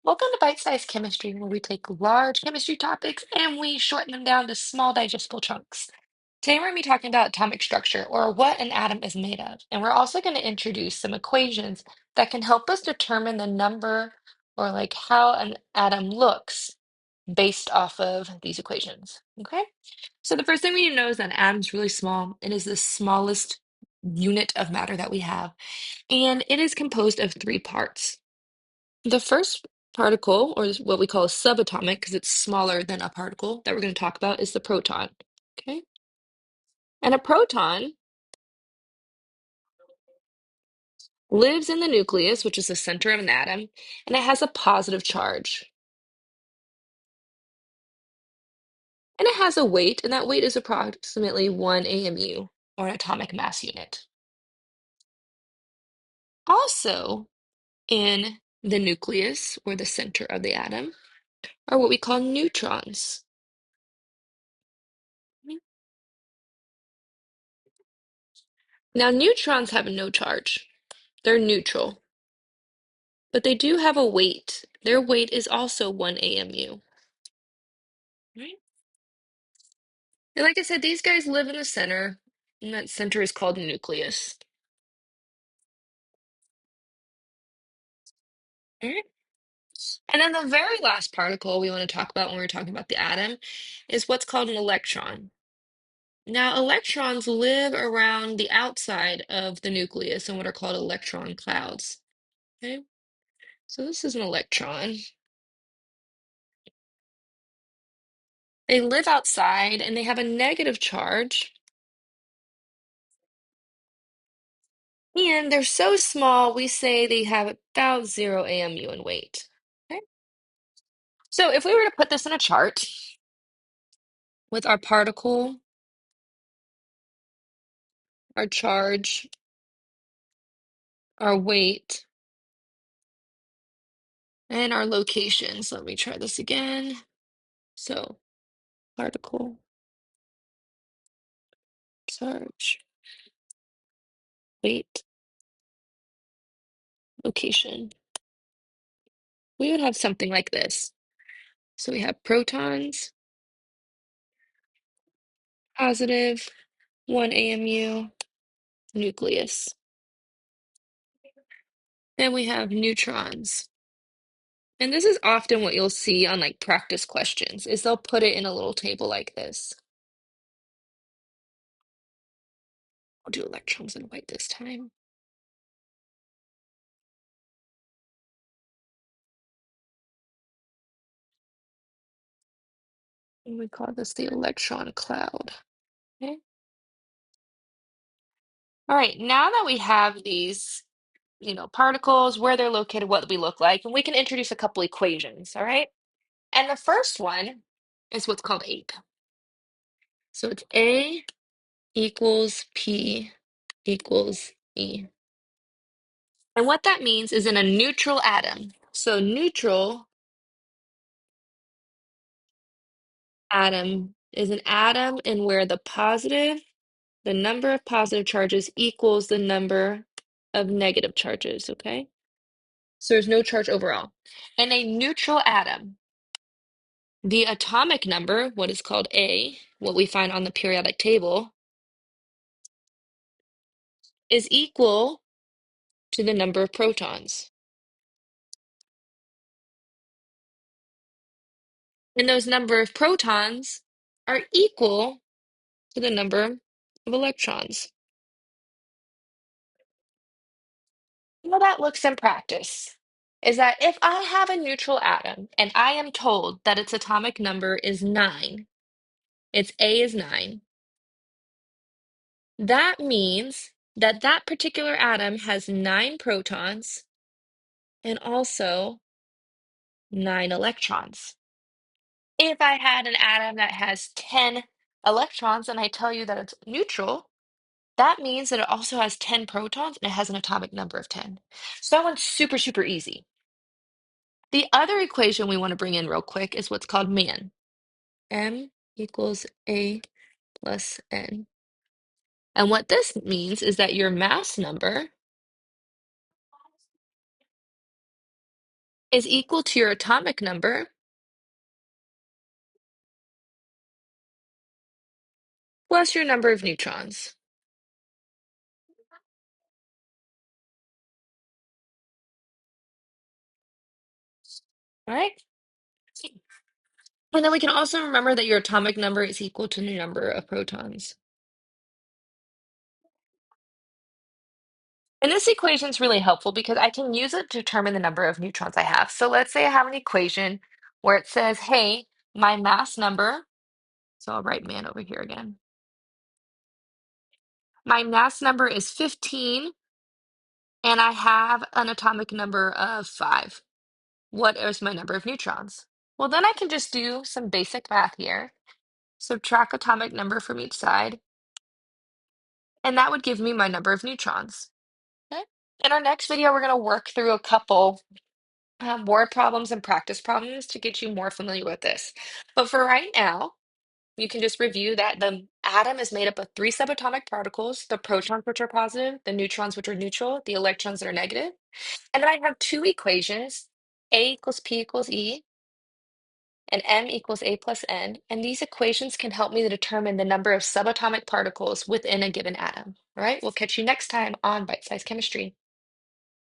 Welcome to Bite-Sized Chemistry, where we take large chemistry topics and we shorten them down to small, digestible chunks. Today, we're going to be talking about atomic structure, or what an atom is made of. And we're also going to introduce some equations that can help us determine the number or like how an atom looks based off of these equations. Okay? So the first thing we need to know is that an atom is really small. It is the smallest unit of matter that we have, and it is composed of three parts. The first particle, or what we call a subatomic, because it's smaller than a particle that we're going to talk about, is the proton. Okay? And a proton lives in the nucleus, which is the center of an atom, and it has a positive charge. And it has a weight, and that weight is approximately 1 AMU, or an atomic mass unit. Also, in the nucleus, or the center of the atom, are what we call neutrons. Now, neutrons have no charge. They're neutral. But they do have a weight. Their weight is also 1 AMU. Right? And like I said, these guys live in the center, and that center is called the nucleus. All right? And then the very last particle we want to talk about when we're talking about the atom is what's called an electron. Now, electrons live around the outside of the nucleus in what are called electron clouds. Okay? So this is an electron. They live outside and they have a negative charge. And they're so small, we say they have about 0 AMU in weight. Okay? So if we were to put this in a chart with our particle, our charge, our weight, and our locations. Let me try this again. So particle, charge, weight, location. We would have something like this. So we have protons, positive, 1 AMU, nucleus. Then we have neutrons. And this is often what you'll see on like practice questions, is they'll put it in a little table like this. I'll do electrons in white this time. And we call this the electron cloud. Okay. All right, now that we have these, particles, where they're located, what we look like, and we can introduce a couple equations, all right? And the first one is what's called APE. So it's A equals P equals E. And what that means is in a neutral atom. So neutral atom is an atom in where the number of positive charges equals the number of negative charges, okay? So there's no charge overall. In a neutral atom, the atomic number, what is called A, what we find on the periodic table, is equal to the number of protons. And those number of protons are equal to the number of electrons. How that looks in practice is that if I have a neutral atom and I am told that its atomic number is 9, its A is 9, that means that that particular atom has 9 protons and also 9 electrons. If I had an atom that has 10 electrons and I tell you that it's neutral, that means that it also has 10 protons and it has an atomic number of 10. So that one's super, super easy. The other equation we want to bring in real quick is what's called MAN. M equals A plus N. And what this means is that your mass number is equal to your atomic number plus your number of neutrons. All right? And then we can also remember that your atomic number is equal to the number of protons. And this equation is really helpful because I can use it to determine the number of neutrons I have. So let's say I have an equation where it says, hey, my mass number, so I'll write man over here again. My mass number is 15, and I have an atomic number of 5. What is my number of neutrons? Well, then I can just do some basic math here. Subtract atomic number from each side, and that would give me my number of neutrons. Okay. In our next video, we're going to work through a couple word problems and practice problems to get you more familiar with this. But for right now, you can just review that the atom is made up of 3 subatomic particles, the protons, which are positive, the neutrons, which are neutral, the electrons that are negative. And then I have 2 equations, A equals P equals E, and M equals A plus N. And these equations can help me to determine the number of subatomic particles within a given atom. All right, we'll catch you next time on Bite Size Chemistry.